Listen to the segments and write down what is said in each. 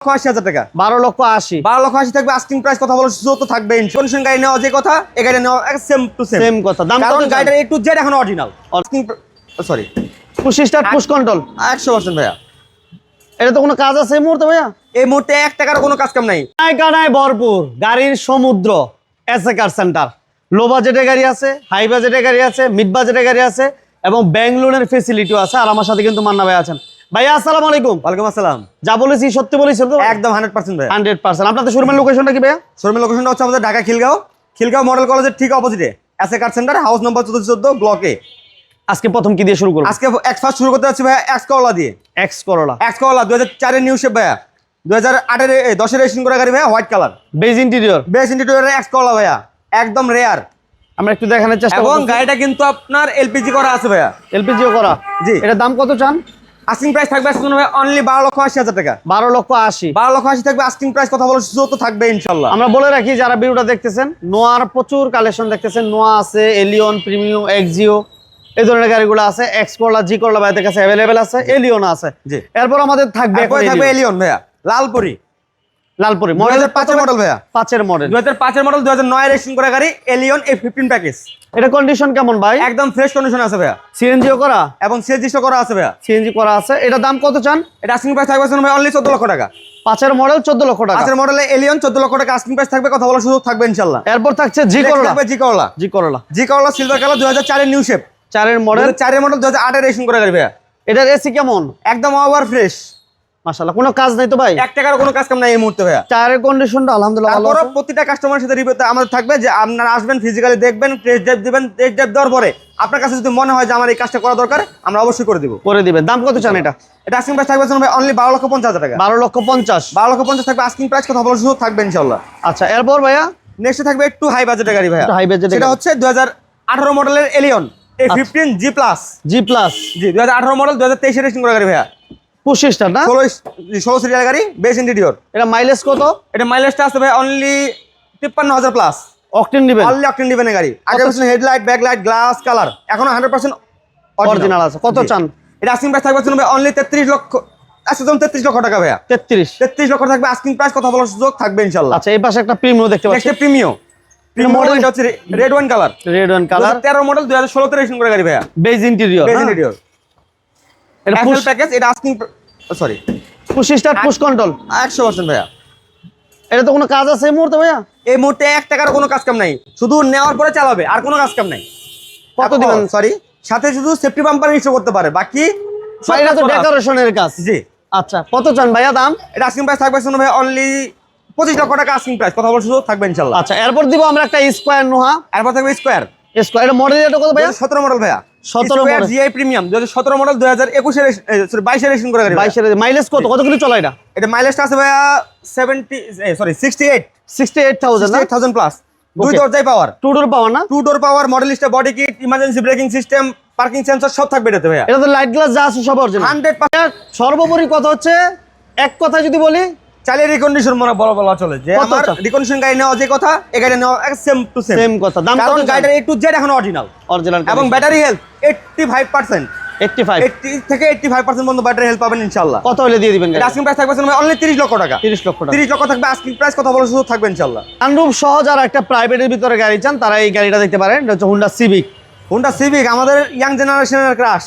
80,000 টাকা 12,80,000 12,80,000 থাকবে asking price. কথা বলার সুযোগ তো থাকবে। কন্ডিশন গাড়ি নেওয়া যে কথা, এই গাড়ি নেওয়া সেম টু সেম সেম কথা। দাম কারণ কত? গাড়িটার A to Z এখন original. Asking sorry push start push control 100% ভাইয়া। এটা তো কোনো কাজ আছে এই মুহূর্তে ভাইয়া? এই মুহূর্তে 1 টাকার কোনো কাজ কাম নাই। কানায় ভরপুর গাড়ির সমুদ্র। এসএ কার সেন্টার। লো বাজেটের গাড়ি আছে, হাই বাজেটের গাড়ি আছে, মিড বাজেটের গাড়ি আছে এবং ব্যাংক লোনের ফেসিলিটিও আছে। আর আমার সাথে কিন্তু মান্না ভাই আছেন। ভাইয়া আসসালামু আলাইকুম। ওয়ালাইকুম আসসালাম। যা বলেছি সত্যি বলেছেন তো? একদম 100% ভাইয়া। 100%। আপনাদের শোরুমের লোকেশনটা কি ভাইয়া? শোরুমের লোকেশনটা হচ্ছে আমাদের ঢাকা খিলগাঁও মডেল কলেজের ঠিক অপোজিটে এসএ কার সেন্টার, হাউস নম্বর 1414 ব্লকে। আজকে প্রথম কি দিয়ে শুরু করব? আজকে ফার্স্ট শুরু করতে যাচ্ছি ভাইয়া এক্স করলা দিয়ে। এক্স করলা 2004 এর নিউ শেপ ভাইয়া, 2008 এর 10 এর রেজিস্ট্রেশন করা গাড়ি ভাইয়া, white colour, beige interior. Beige ইন্টেরিয়রের এক্স করলা ভাইয়া, একদম রেয়ার। আমরা একটু দেখানোর চেষ্টা এবং করব। গাড়িটা কিন্তু আপনার এলপিজি করা আছে ভাইয়া। এলপিজিও করা। জি। এটা দাম কত চান? আস্কিং প্রাইস থাকবে আজকে ভাই অনলি 12,80,000 টাকা। 12,80,000 12,80,000 থাকবে আস্কিং প্রাইস। কথা বলার সুযোগ তো থাকবে ইনশাআল্লাহ। আমরা বলে রাখি যারা ভিডিওটা দেখতেছেন, নোয়ার প্রচুর কালেকশন দেখতেছেন। নোয়া আছে, এলিয়ন, প্রিমিয়াম, এক্সিও, এই ধরনের গাড়িগুলো আছে। এক্স করলা, জি করলা ভাইদের কাছে অ্যাভেলেবেল আছে, এলিয়ন আছে। জি। এরপর আমাদের থাকবে এলিয়ন ভাইয়া, লালপুরি, লালপুরি 2005 এর মডেল ভাইয়া। 5 এর মডেল। 2005 এর মডেল, 2009 এর রেজিস্ট্রেশন করা গাড়ি, এলিয়ন A15 প্যাকেজ। এটা কন্ডিশন কেমন ভাই? একদম ফ্রেশ কন্ডিশন আছে ভাইয়া, সিএনজিও করা এবং সিএনজি করা আছে ভাইয়া। সিএনজি করা আছে। এটা দাম কত চান? এটা আস্কিং প্রাইস থাকবে ভাই অনলি 14 লক্ষ টাকা। 5 এর মডেল 14 লক্ষ টাকা। 5 এর মডেলে এলিয়ন 14 লক্ষ টাকা আস্কিং প্রাইস থাকবে। কথা বলার সুযোগ থাকবে ইনশাআল্লাহ। এরপর থাকছে জি করলা। জি করলা সিলভার কালার, 2004 এর নিউ শেপ, 4 এর মডেল। 2004 এর মডেল, 2008 এর রেজিস্ট্রেশন করা গাড়ি ভাইয়া। এটার এসি কেমন? একদম ওভার ফ্রেশ, মাশাআল্লাহ। কোনো কাজ নাই তো ভাই? 1 টাকার কোনো কাজ কাম নাই এই মুহূর্তে ভাইয়া। 4 এর কন্ডিশনটা আলহামদুলিল্লাহ ভালো তারপর আছে। প্রতিটা কাস্টমারের সাথে রিভিউতে আমাদের থাকবে যে আপনারা আসবেন, ফিজিক্যালি দেখবেন, টেস্ট ড্রাইভ দিবেন। টেস্ট ড্রাইভ দেওয়ার পরে আপনার কাছে যদি মনে হয় যে আমার এই কাজটা করা দরকার, আমরা অবশ্যই করে দিব। করে দিবেন। দাম কত চান এটা? এটা আস্কিং প্রাইস থাকবে ভাই অনলি 12,50,000 টাকা। 12,50,000 12,50,000 থাকবে আস্কিং প্রাইস। কথা বলার সুযোগ থাকবে ইনশাআল্লাহ। আচ্ছা, এরপর ভাইয়া নেক্সট থাকবে একটু হাই বাজেটের গাড়ি ভাইয়া। একটু হাই বাজেটের সেটা হচ্ছে 2018 মডেলের Allion A15 G+। G plus. জি, 2018 মডেল, 2023 এর রেজিস্ট্রেশন করা গাড়ি ভাইয়া। 25 টা না? 16 সিরিয়াল গাড়ি, বেস ইন্টেরিয়র। এটা মাইলেজ কত? এটা মাইলেজটা আছে ভাই অনলি 53,000 প্লাস। অকটেন দিবেন? অনলি অকটেন দিবেন গাড়ি। আগে পিছনে হেডলাইট, ব্যাকলাইট, গ্লাস কালার এখনো 100% অরিজিনাল আছে। কত চান? এটা আস্কিং প্রাইস থাকবে ভাই অনলি 33 লক্ষ। আচ্ছা, 33 লক্ষ টাকা ভাইয়া। 33 লক্ষ থাকবে আস্কিং প্রাইস। কথা বলার সুযোগ থাকবে ইনশাআল্লাহ। আচ্ছা, এই পাশে একটা প্রিমিয়াম দেখতে পাচ্ছি। নেক্সট প্রিমিয়াম মডেল, এটা হচ্ছে red wine colour. Red wine colour, 13 model, 2016 তে রেজিস্ট্রেশন করা গাড়ি ভাইয়া। Base interior. Base interior. এটা ফুল প্যাকেজ। এটা asking sorry push start push control 100% ভাইয়া। এটা তো কোনো কাজ আছে এই মুহূর্তে ভাইয়া? এই মুহূর্তে 1 টাকার কোনো কাজ কাম নাই, শুধু নেওয়ার পরে চালাবে, আর কোনো কাজ কাম নাই। কত দিবেন? সরি, সাথে শুধু সেফটি বাম্পার ইনস্টল করতে পারে, বাকি সব এটা তো করা আছে। ডেকোরেশনের কাজ। জি। আচ্ছা, কত চান ভাইয়া দাম? এটা আস্কিং প্রাইস থাকবে ভাই অনলি 25 লক্ষ টাকা আস্কিং প্রাইস। কথা বলার সুযোগ থাকবে ইনশাআল্লাহ। আচ্ছা, এরপর দিব আমরা একটা স্কয়ার নোহা। এরপর থাকবে স্কয়ার। স্কয়ার এটা মডেল এটা কত ভাইয়া? 17 মডেল ভাইয়া। 17 মডেল জিআই প্রিমিয়াম, 2017 মডেল, 2021 এর সরি 22 এর রেজিস্ট্রেশন করা গাড়ি। 22 এর মাইলেজ কত কিলো চলে এটা? এটা মাইলেজটা আছে ভাইয়া 68,000 না? 68,000 প্লাস। দুই দরজায় পাওয়ার, টু ডোর পাওয়ার না? Two door power, Modellista, body kit, emergency braking system, parking sensor সব থাকবে এটাতে ভাইয়া। এটা তো লাইট গ্লাস যা আছে সব অরিজিনাল। 100% সর্বোপরি কথা হচ্ছে, এক কথা যদি বলি, চালিয়ে রিকন্ডিশন মনে বলা চলে যে আমার রিকন্ডিশন গাড়ি নেওয়া যে কথা, এই গাড়ি নেওয়া সেম টু সেম সেম কথা। দাম কারণ কত? গাড়িটার A to Z এখন অরিজিনাল এবং ব্যাটারি হেলথ 85%। 85 80 থেকে 85% পর্যন্ত ব্যাটারি হেলথ পাবেন ইনশাআল্লাহ। কত হলে দিয়ে দিবেন? এটা আস্কিং প্রাইস থাকবে অনলি 30 লক্ষ টাকা। 30 লক্ষ টাকা। 30 লক্ষ থাকবে আস্কিং প্রাইস। কথা বলার সুযোগ থাকবে ইনশাআল্লাহ। সানরুফ সহ যারা একটা প্রাইভেটের ভিতরে গাড়ি চান, তারা এই গাড়িটা দেখতে পারেন। এটা হচ্ছে হোন্ডা সিভিক। হোন্ডা সিভিক আমাদের ইয়াং জেনারেশনের ক্রাশ।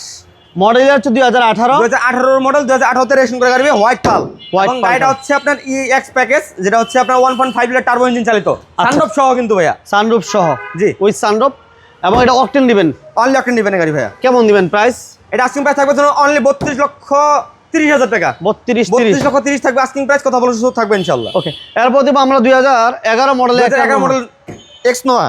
মডেল হচ্ছে 2018 মডেল, 2018 তে রেজিস্ট্রেশন করা গাড়ি, হোয়াইট পাল। এবং পাল গাড়িটা হচ্ছে আপনার EX প্যাকেজ, যেটা হচ্ছে আপনার 1.5 লিটার টার্বো ইঞ্জিন চালিত, সানরুফ সহ কিন্তু ভাইয়া। সানরুফ সহ। জি। ওই সানরুফ। এবং এটা অকটেন দিবেন? অনলি অকটেন দিবেন গাড়ি ভাইয়া। কেমন দিবেন প্রাইস? এটা আস্কিং প্রাইস থাকবে অনলি 32 লক্ষ 30,000 টাকা। 32 লক্ষ 30 থাকবে আস্কিং প্রাইস। কথা বলার সুযোগ থাকবে ইনশাআল্লাহ। ওকে, এরপর দিব আমরা 2011 মডেলের 2011 মডেল এক্স নোয়া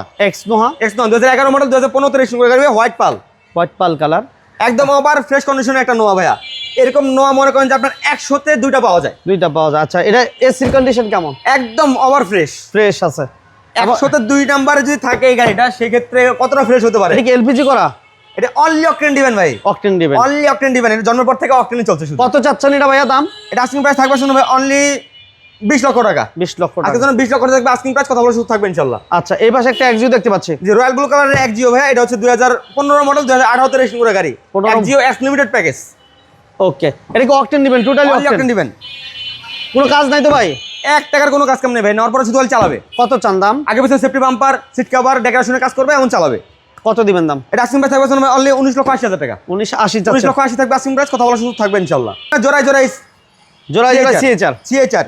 2011 মডেল, 2015 তে রেজিস্ট্রেশন করা গাড়ি, হোয়াইট পাল। হোয়াইট পাল কালার, একদম ওভার ফ্রেশ কন্ডিশনের একটা নোয়া ভাইয়া। এরকম নোয়া মনে করেন যে আপনার 100 তে 2টা পাওয়া যায়। 2টা পাওয়া যায়। আচ্ছা, এটা এসির কন্ডিশন কেমন? একদম ওভার ফ্রেশ আছে। 100 তে 2 নাম্বারে যদি থাকে এই গাড়িটা, সেই ক্ষেত্রে কতটা ফ্রেশ হতে পারে? এটা কি এলপিজি করা? এটা অনলি অকটেন দিবেন ভাই। অকটেন দিবেন? অনলি অকটেন দিবেন। এটা জন্মের পর থেকে অকটেনই চলছে শুধু। কত চাচ্ছেন এটা ভাইয়া দাম? এটা আস্কিং প্রাইস থাকবে ভাই অনলি 20 লক্ষ টাকা। 20 লক্ষ টাকা। আজকে জন্য 20 লক্ষ টাকা থাকবে আস্কিং প্রাইস। কথা বলার সুযোগ থাকবে ইনশাআল্লাহ। আচ্ছা, এই পাশে একটা এক্সিও দেখতে পাচ্ছি, যে রয়্যাল ব্লু কালারের এক্সিও ভাইয়া। এটা হচ্ছে 2015 মডেল, 2018 তে রেজিস্ট্রেশন করা গাড়ি, এক্সিও এক্স লিমিটেড প্যাকেজ। ওকে, এটা কি অকটেন দিবেন? টোটালি অকটেন দিবেন। কোনো কাজ নাই তো ভাই? 1 টাকার কোনো কাজ কাম নেই ভাই, নেওয়ার পরে শুধু চালাবে। কত চান দাম? আগে পিছনে সেফটি বাম্পার, সিট কভার, ডেকোরেশনের কাজ করবে, এমন চালাবে। কত দিবেন দাম? এটা আস্কিং প্রাইস থাকবে অনলি 19,80,000 টাকা। 19,80 19 চাচ্ছেন? লক্ষ 80 থাকবে আস্কিং প্রাইস, কথা বলার সুযোগ থাকবে ইনশাআল্লাহ। জোড়ায় জোড়ায় জোড়ায় সিএচআর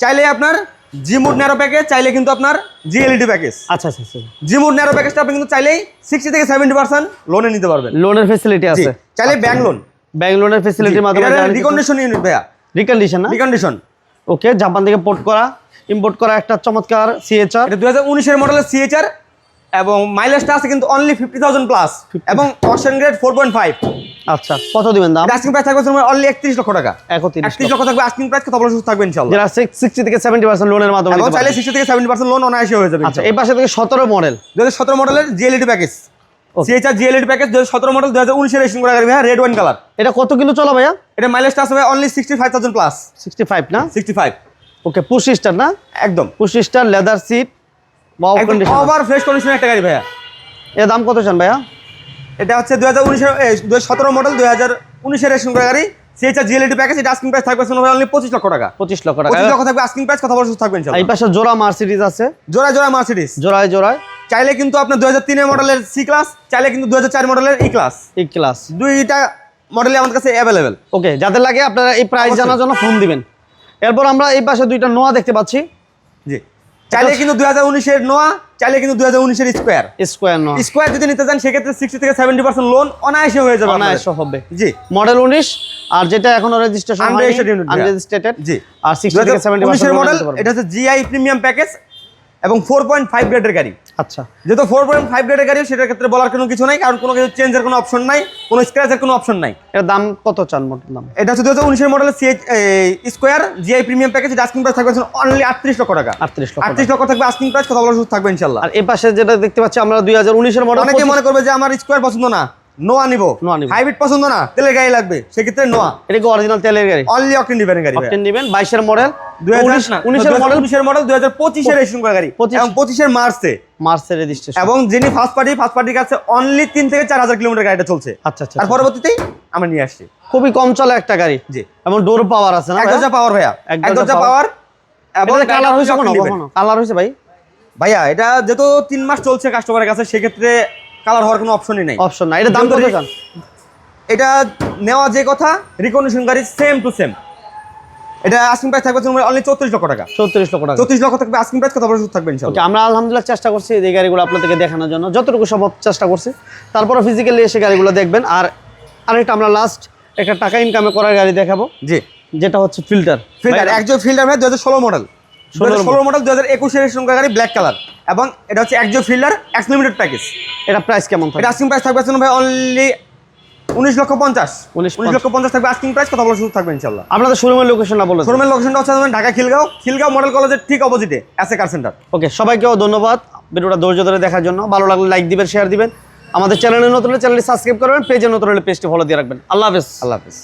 চাইলে আপনার জি মুড ন্যারো প্যাকেজ, চাইলে কিন্তু আপনার জিএলইডি প্যাকেজ। আচ্ছা আচ্ছা আচ্ছা। জি মুড ন্যারো প্যাকেজটা আপনি কিন্তু চাইলেই 60 থেকে 70% লোনে নিতে পারবেন। লোনের ফ্যাসিলিটি আছে? চাইলে ব্যাংক লোন, ব্যাংক লোনের ফ্যাসিলিটির মাধ্যমে রিকন্ডিশন ইউনিট ভাইয়া। রিকন্ডিশন না? রিকন্ডিশন। ওকে, জাপান থেকে ইম্পোর্ট করা একটা চমৎকার সিএচআর। এটা 2019 এর মডেলের সিএচআর এবং মাইলেজটা আছে কিন্তু অনলি 50,000 প্লাস এবং অকশন গ্রেড 4.5। আচ্ছা, কত দিবেন দাম? আস্কিং প্রাইস থাকবে অনলি 31 লক্ষ টাকা। 31 লক্ষ থাকবে আস্কিং প্রাইস, কথা বলার সুযোগ থাকবে ইনশাআল্লাহ। যারা 60 থেকে 70% লোনের মাধ্যমে এবং নিতে চাইলে পারবেন। 60 থেকে 70% লোন অনায়াসে হয়ে যাবে। আচ্ছা, এই পাশে থেকে 17 মডেল 2017 মডেলের জিএলইডি প্যাকেজ, সিএচআর জিএলইডি প্যাকেজ 2017 মডেল 2019 এর রেজিস্ট্রেশন করা গাড়ি ভাইয়া, রেড ওয়াইন কালার। এটা কত কিলো চলা ভাইয়া? এটা মাইলেজটা আছে ভাই অনলি 65,000 প্লাস। 65 না? 65 ওকে, পুশ স্টার না? একদম push start, leather seat, wow condition, over fresh কন্ডিশনের একটা গাড়ি ভাইয়া। এর দাম কত চান ভাইয়া? এটা হচ্ছে 2017 মডেল 2019 এর রেজিস্ট্রেশন করা গাড়ি, সিএচআর জিএলইডি প্যাকেজ। এটা আস্কিং প্রাইস থাকবে অনলি 25 লক্ষ টাকা। 25 লক্ষ টাকা। 25 লক্ষ থাকবে আস্কিং প্রাইস, কথা বলার সুযোগ থাকবে এই ইনশাআল্লাহ। পাশে জোড়া মার্সিডিজ আছে, জোড়ায় জোড়ায় মার্সিডিজ, জোড়ায় জোড়ায়। চাইলে কিন্তু আপনার 2003 এর মডেলের সি ক্লাস, চাইলে কিন্তু 2004 মডেলের ই ক্লাস, এই ক্লাস দুইটা মডেলই আমাদের কাছে অ্যাভেলেবেল। ওকে, যাদের লাগে আপনারা এই প্রাইস অবশ্যই। জানার জন্য ফোন দিবেন। এরপর আমরা এই পাশে দুইটা নোয়া দেখতে পাচ্ছি। জি, চাইলে কিন্তু 2019 এর নোয়া, চাইলে কিন্তু 2019 এর স্কয়ার। স্কোয়ার নোয়া স্কয়ার যদি নিতে চান সেক্ষেত্রে 60 থেকে 70% লোন অনায়াসে হয়ে যাবে। অনায়াসে হবে। জি, মডেল 19, আর যেটা এখনো রেজিস্ট্রেশন হয়নি, Unregistered unit, আনরেজিস্ট্রেটেড। জি। আর 60 থেকে 19 70% এর লোন মডেল, নিতে পারবেন। এটা হচ্ছে জিআই প্রিমিয়াম প্যাকেজ এবং 4.5 গ্রেডের গাড়ি। আচ্ছা, যেহেতু 4.5 গ্রেডের গাড়ি, সেটার ক্ষেত্রে বলার কোনো কিছু নাই, কারণ কোনো কিছু চেঞ্জের কোনো অপশন নাই, কোনো স্ক্র্যাচের কোনো অপশন নাই। এর দাম কত চান মডেল দাম? এটা হচ্ছে 2019 এর মডেলের স্কয়ার জিআই প্রিমিয়াম প্যাকেজ। এটা আস্কিং প্রাইস থাকবে অনলি 38 লক্ষ টাকা। 38 লক্ষ টাকা। 38 লক্ষ থাকবে আস্কিং প্রাইস, কথা বলার সুযোগ থাকবে ইনশাআল্লাহ। আর এই পাশে যেটা দেখতে পাচ্ছি আমরা 2019 এর মডেল, অনেকে মনে করবে যে আমার স্কয়ার পছন্দ না, নোয়া নিব, নোয়া নিব। হাইব্রিড পছন্দ না, তেলের গাড়ি লাগবে, সেক্ষেত্রে নোয়া। এটা কি অরিজিনাল তেলের গাড়ি? অনলি অকটেন ডিভেন গাড়ি ভাই। অপশন দিবেন। 22 এর মডেল, 19 এর মডেল 2025 এর রেজিস্ট্রেশন করা গাড়ি 25 এবং 25 এর মার্চে। মার্সের রেজিস্ট্রেশন। এবং যিনি ফার্স্ট পার্টির কাছে অনলি 3 থেকে 4,000 কিলোমিটার গাড়িটা চলছে। আচ্ছা আচ্ছা। আর পরবর্তীতেই আমরা নিয়ে আসছি। খুবই কম চলে একটা গাড়ি। জি, এবং ডোর পাওয়ার আছে না? এক দরজা পাওয়ার ভাইয়া, এক দরজা পাওয়ার। এবং কালার হইছে কোন? কালার হইছে ভাই? ভাইয়া এটা যেহেতু 3 মাস চলছে কাস্টমারের কাছে, সেক্ষেত্রে কালার হওয়ার কোনো অপশনই নাই। অপশন নাই। এটা দাম কত চান? এটা নেওয়া যে কথা, রিকন্ডিশন গাড়ি সেম টু সেম। এটা আস্কিং প্রাইস থাকবে অনলি 34 লক্ষ টাকা। 34 লক্ষ টাকা। 34 লক্ষ থাকবে আস্কিং প্রাইস, কথা বলার সুযোগ থাকবে ইনশাআল্লাহ। ওকে, আমরা আলহামদুলিল্লাহ চেষ্টা করছি এই গাড়িগুলো আপনাদেরকে দেখানোর জন্য, যতটুকু সম্ভব চেষ্টা করছি। তারপরে ফিজিক্যালি এসে গাড়িগুলো দেখবেন। আর আরেকটা আমরা লাস্ট একটা টাকা ইনকামে করার গাড়ি দেখাবো, জি, যেটা হচ্ছে ফিল্টার। একজো ফিল্টার ভাই 2016 মডেল, 2016 মডেল 2021 এর রেজিস্ট্রেশন করা গাড়ি, ব্ল্যাক কালার। এবং এটা হচ্ছে একজো ফিল্টার এক্স লিমিটেড প্যাকেজ। এটা প্রাইস কেমন থাকে? এটা আস্কিং প্রাইস থাকবে ভাই অনলি 19,50,000। 19,50,000 থাকবে আস্কিং প্রাইস, কথা বলার সুযোগ থাকবে ইনশাআল্লাহ। আপনাদের শোরুমের লোকেশনটা বলে দিন। শোরুমের লোকেশনটা হচ্ছে ঢাকা খিলগাঁও মডেল কলেজের ঠিক অপোজিটে এসএ কার সেন্টার। ওকে, সবাইকেও ধন্যবাদ ভিডিওটা ধৈর্য ধরে দেখার জন্য। ভালো লাগলে লাইক দিবেন, শেয়ার দিবেন। আমাদের চ্যানেলে নতুন হলে চ্যানেলটি সাবস্ক্রাইব করবেন, পেজে নতুন হলে পেজটি ফলো দিয়ে রাখবেন। আল্লাহ হাফেজ। আল্লাহ হাফেজ।